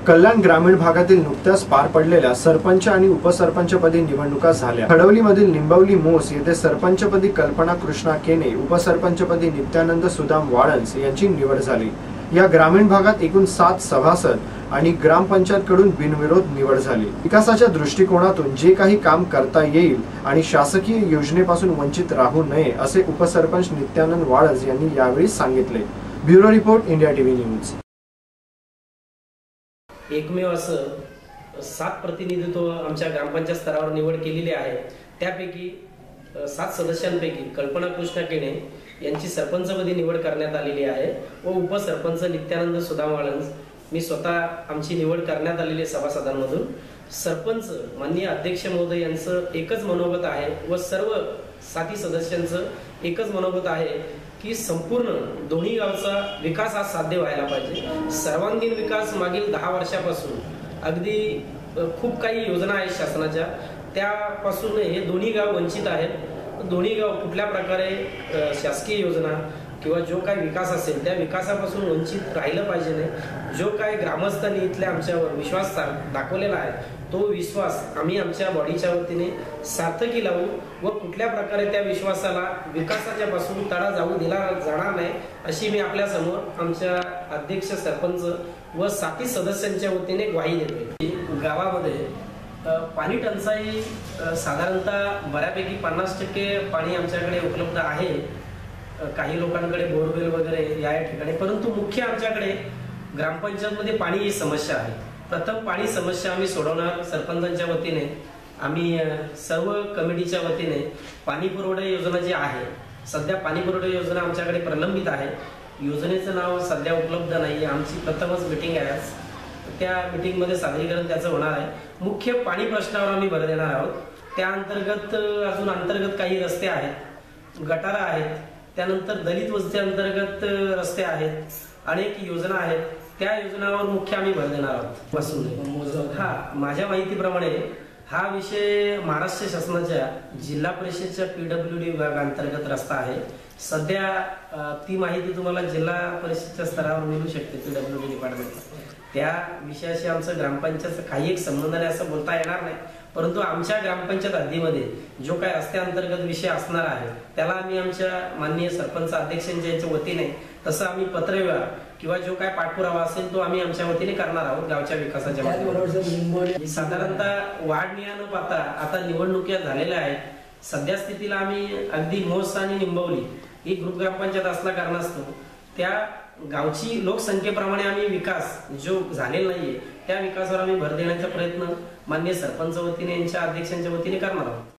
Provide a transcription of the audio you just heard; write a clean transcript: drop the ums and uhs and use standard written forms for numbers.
कल्याण ग्रामीण भागातील नुकत्याच पार पडलेल्या सरपंच आणि उपसरपंचपदी निवडणुका झाल्या। खडवलीमधील निंबवली मोस येथे सरपंचपदी कल्पना कृष्णा केने, उपसरपंचपदी नित्यानंद सुदाम वाळंस यांची निवड झाली। या ग्रामीण भागात एकूण 7 सभासद आणि ग्रामपंचायत कडून बिनविरोध निवड झाली। विकासाच्या दृष्टिकोनातून जे काही काम करता येईल आणि शासकीय योजनेपासून वंचित राहू नये असे उपसरपंच नित्यानंद वाळंस यांनी यावेळी सांगितले। Bureau report, India TV news. एकमेव असं 7 प्रतिनिधित्व आमच्या ग्रामपंचायत स्तरावर निवड केलेली आहे। त्यापैकी 7 सदस्यांपैकी कल्पना कृष्णा केने यांची सरपंचपदी निवड करण्यात आलेली आहे व उपसरपंच नित्यानंद सुदाम वाळंस मी स्वतः आमची निवड करण्यात आलेली सभासदांमधून। सरपंच माननीय अध्यक्ष महोदय यांचं एकच मनोगत आहे व सर्व 7 सदस्यांचं एकच मनोगत आहे की संपूर्ण दोन्ही गावचा विकास हा साध्य व्हायला पाहिजे। सर्वांगीण विकास मागील 10 वर्षापासून अगदी खूप काही योजना आहेत शासनाच्या, त्यापासून हे दोन्ही गाव वंचित आहेत। दोन्ही गाव कुठल्या प्रकारे शासकीय योजना किंवा जो काही विकास असेल त्या विकासापासून वंचित राहिलं पाहिजे नाही। जो काही ग्रामस्थांनी इथल्या आमच्यावर विश्वास दाखवलेला आहे तो विश्वास आम्ही आमच्या बॉडीच्या वतीने सार्थकी लावू व कुठल्या प्रकारे त्या विश्वासाला विकासाच्या पासून तडा जाऊ दिला जाणार नाही अशी मी आपल्या समोर आमच्या अध्यक्ष सरपंच व 7 सदस्यांच्या वतीने ग्वाही देतोय। गावामध्ये पाणी टंचाई साधारणतः बऱ्यापैकी 50% पाणी आमच्याकडे उपलब्ध आहे। काही लोकांकडे बोरवेल वगैरे या ठिकाणी, परंतु मुख्य आमच्याकडे ग्रामपंचायत मध्ये पाणी ही समस्या आहे। प्रथम पाणी समस्या आम्ही सोडवणार सरपंचांच्या वतीने। आम्ही सर्व कमिटीच्या वतीने पाणी पुरवठा योजना जी आहे, सध्या पाणी पुरवठा योजना आमच्याकडे प्रलंबित आहे। योजनेचं नाव सध्या उपलब्ध नाही। आमची प्रथमच मीटिंग आहे, त्या मीटिंग मध्ये सादरीकरण त्याचं होणार आहे। मुख्य पाणी प्रश्नावर आम्ही भर देणार आहोत। त्या अंतर्गत अजून अंतर्गत काही रस्ते आहेत, गटारा आहेत, त्यानंतर दलित वस्ती अंतर्गत रस्ते आहेत, अनेक योजना आहेत, त्या योजनांवर मुख्य आम्ही भर देणार आहोत। माझ्या माहितीप्रमाणे हा विषय महाराष्ट्र शासनाच्या जिल्हा परिषदच्या PWD विभागांतर्गत रस्ता आहे। सध्या ती माहिती तुम्हाला जिल्हा परिषदच्या स्तरावर मिळू शकते PWD डिपार्टमेंटला। त्या विषयाशी आमचं ग्रामपंचायतचा काही एक संबंध नाही असं बोलता येणार नाही, परंतु आमच्या ग्रामपंचायत हद्दीमध्ये जो काही रस्त्यांतर्गत विषय असणार आहे त्याला आम्ही आमच्या माननीय सरपंच अध्यक्षांच्या वतीने तसं आम्ही पत्रव्यवहार किंवा जो काय पाठपुरावा असेल तो आम्ही आमच्या वतीने करणार आहोत गावच्या विकासाच्या बाबतीत। साधारणतः वाढ न पाहता आता निवडणुका झालेल्या आहेत। सध्या स्थितीला आम्ही अगदी मोस आणि निंबवली ही ग्रुप ग्रामपंचायत असल्या कारणास्तव त्या गावची लोकसंख्येप्रमाणे आम्ही विकास जो झालेला नाहीये त्या विकासावर आम्ही भर देण्याचा प्रयत्न माननीय सरपंच वतीने यांच्या अध्यक्षांच्या वतीने करणार आहोत।